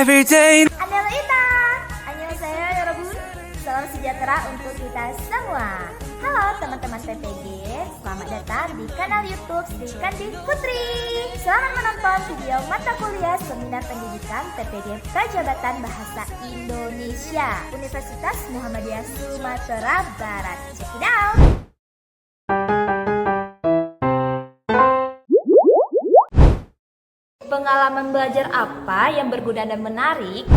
every day. Annyeonghaseyo, annyeonghaseyo 여러분. Salam sejahtera untuk kita semua. Halo teman-teman PPG, selamat datang di kanal YouTube Sri Kandi Putri. Selamat menonton video mata kuliah Seminar Pendidikan PPG Prajabatan Bahasa Indonesia Universitas Muhammadiyah Sumatera Barat. Check it out. Pengalaman belajar apa yang berguna dan menarik?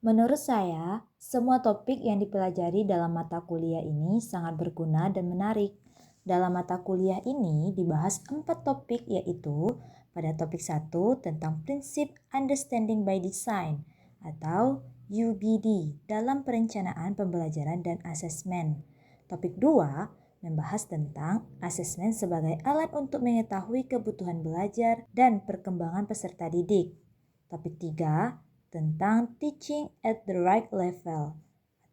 Menurut saya, semua topik yang dipelajari dalam mata kuliah ini sangat berguna dan menarik. Dalam mata kuliah ini dibahas 4 topik, yaitu pada topik 1 tentang prinsip Understanding by Design atau UBD dalam perencanaan pembelajaran dan asesmen. Topik 2 membahas tentang asesmen sebagai alat untuk mengetahui kebutuhan belajar dan perkembangan peserta didik. Topik 3 tentang Teaching at the Right Level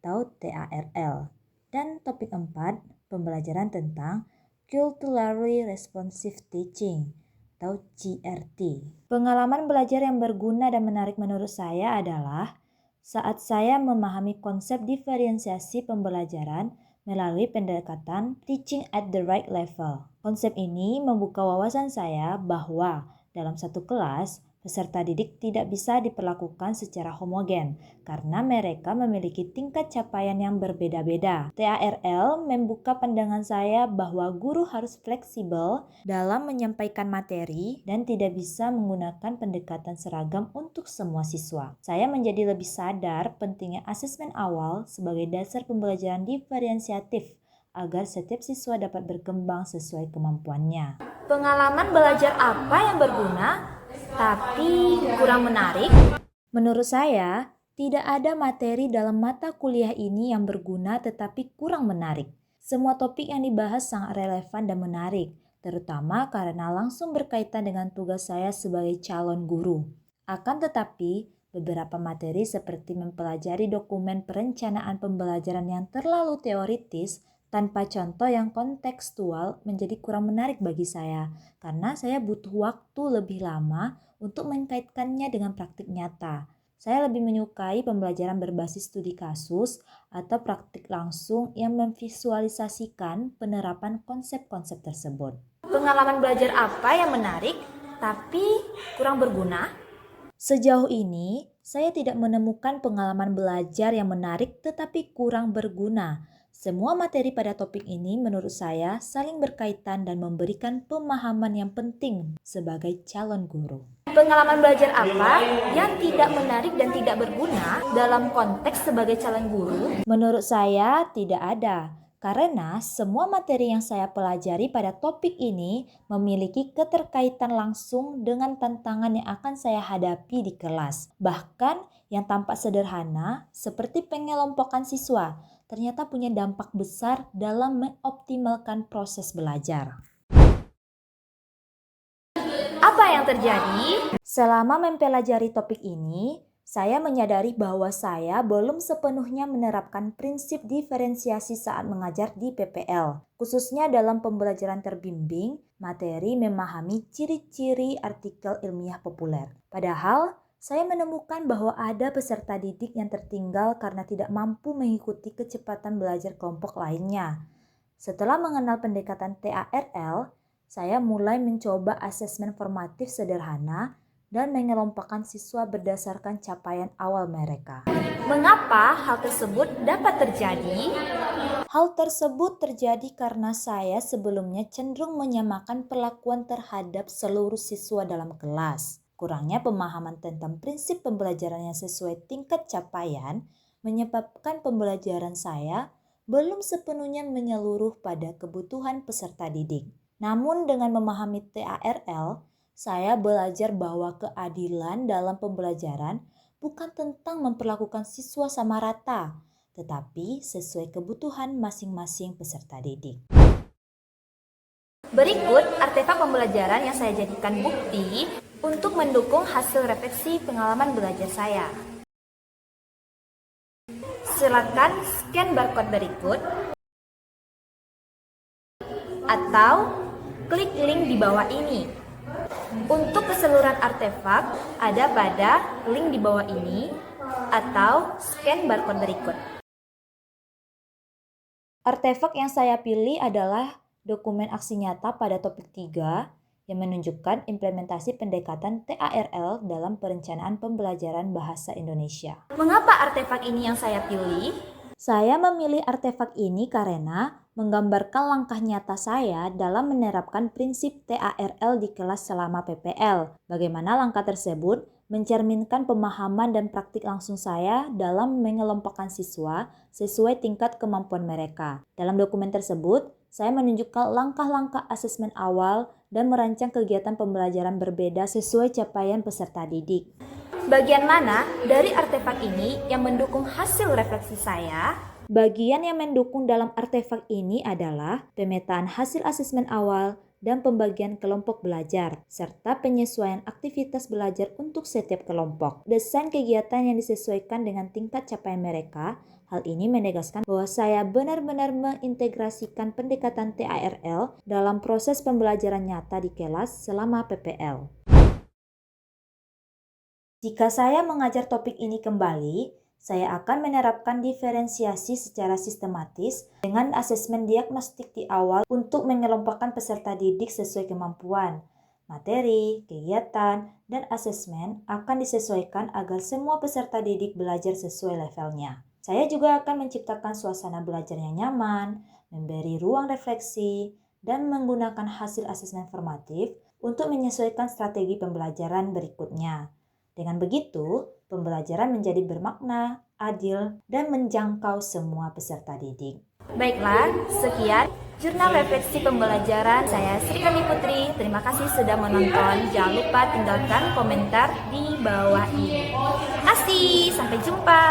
atau TARL. Dan topik 4 pembelajaran tentang Culturally Responsive Teaching atau CRT. Pengalaman belajar yang berguna dan menarik menurut saya adalah saat saya memahami konsep diferensiasi pembelajaran melalui pendekatan Teaching at the Right Level. Konsep ini membuka wawasan saya bahwa dalam satu kelas, peserta didik tidak bisa diperlakukan secara homogen karena mereka memiliki tingkat capaian yang berbeda-beda. TARL membuka pandangan saya bahwa guru harus fleksibel dalam menyampaikan materi dan tidak bisa menggunakan pendekatan seragam untuk semua siswa. Saya menjadi lebih sadar pentingnya asesmen awal sebagai dasar pembelajaran diferensiatif agar setiap siswa dapat berkembang sesuai kemampuannya. Pengalaman belajar apa yang berguna tapi kurang menarik? Menurut saya, tidak ada materi dalam mata kuliah ini yang berguna tetapi kurang menarik. Semua topik yang dibahas sangat relevan dan menarik, terutama karena langsung berkaitan dengan tugas saya sebagai calon guru. Akan tetapi, beberapa materi seperti mempelajari dokumen perencanaan pembelajaran yang terlalu teoritis tanpa contoh yang kontekstual menjadi kurang menarik bagi saya karena saya butuh waktu lebih lama untuk mengkaitkannya dengan praktik nyata. Saya lebih menyukai pembelajaran berbasis studi kasus atau praktik langsung yang memvisualisasikan penerapan konsep-konsep tersebut. Pengalaman belajar apa yang menarik tapi kurang berguna? Sejauh ini, saya tidak menemukan pengalaman belajar yang menarik tetapi kurang berguna. Semua materi pada topik ini menurut saya saling berkaitan dan memberikan pemahaman yang penting sebagai calon guru. Pengalaman belajar apa yang tidak menarik dan tidak berguna dalam konteks sebagai calon guru? Menurut saya tidak ada, karena semua materi yang saya pelajari pada topik ini memiliki keterkaitan langsung dengan tantangan yang akan saya hadapi di kelas. Bahkan yang tampak sederhana seperti pengelompokan siswa ternyata punya dampak besar dalam mengoptimalkan proses belajar. Apa yang terjadi? Selama mempelajari topik ini, saya menyadari bahwa saya belum sepenuhnya menerapkan prinsip diferensiasi saat mengajar di PPL. Khususnya dalam pembelajaran terbimbing, materi memahami ciri-ciri artikel ilmiah populer. Padahal, saya menemukan bahwa ada peserta didik yang tertinggal karena tidak mampu mengikuti kecepatan belajar kelompok lainnya. Setelah mengenal pendekatan TARL, saya mulai mencoba asesmen formatif sederhana dan mengelompokkan siswa berdasarkan capaian awal mereka. Mengapa hal tersebut dapat terjadi? Hal tersebut terjadi karena saya sebelumnya cenderung menyamakan perlakuan terhadap seluruh siswa dalam kelas. Kurangnya pemahaman tentang prinsip pembelajaran yang sesuai tingkat capaian menyebabkan pembelajaran saya belum sepenuhnya menyeluruh pada kebutuhan peserta didik. Namun dengan memahami TARL, saya belajar bahwa keadilan dalam pembelajaran bukan tentang memperlakukan siswa sama rata, tetapi sesuai kebutuhan masing-masing peserta didik. Berikut artefak pembelajaran yang saya jadikan bukti untuk mendukung hasil refleksi pengalaman belajar saya. Silakan scan barcode berikut atau klik link di bawah ini Untuk keseluruhan artefak ada pada link di bawah ini atau scan barcode berikut. Artefak yang saya pilih adalah dokumen aksi nyata pada topik 3 yang menunjukkan implementasi pendekatan TARL dalam perencanaan pembelajaran bahasa Indonesia. Mengapa artefak ini yang saya pilih? Saya memilih artefak ini karena menggambarkan langkah nyata saya dalam menerapkan prinsip TARL di kelas selama PPL. Bagaimana langkah tersebut mencerminkan pemahaman dan praktik langsung saya dalam mengelompokkan siswa sesuai tingkat kemampuan mereka. Dalam dokumen tersebut, saya menunjukkan langkah-langkah asesmen awal dan merancang kegiatan pembelajaran berbeda sesuai capaian peserta didik. Bagian mana dari artefak ini yang mendukung hasil refleksi saya? Bagian yang mendukung dalam artefak ini adalah pemetaan hasil asesmen awal dan pembagian kelompok belajar, serta penyesuaian aktivitas belajar untuk setiap kelompok. Desain kegiatan yang disesuaikan dengan tingkat capaian mereka. Hal ini menegaskan bahwa saya benar-benar mengintegrasikan pendekatan TARL dalam proses pembelajaran nyata di kelas selama PPL. Jika saya mengajar topik ini kembali, saya akan menerapkan diferensiasi secara sistematis dengan asesmen diagnostik di awal untuk mengelompokkan peserta didik sesuai kemampuan. Materi, kegiatan, dan asesmen akan disesuaikan agar semua peserta didik belajar sesuai levelnya. Saya juga akan menciptakan suasana belajar yang nyaman, memberi ruang refleksi, dan menggunakan hasil asesmen formatif untuk menyesuaikan strategi pembelajaran berikutnya. Dengan begitu, pembelajaran menjadi bermakna, adil, dan menjangkau semua peserta didik. Baiklah, sekian jurnal refleksi pembelajaran saya Sri Kandi Putri. Terima kasih sudah menonton. Jangan lupa tinggalkan komentar di bawah ini. Terima kasih, sampai jumpa.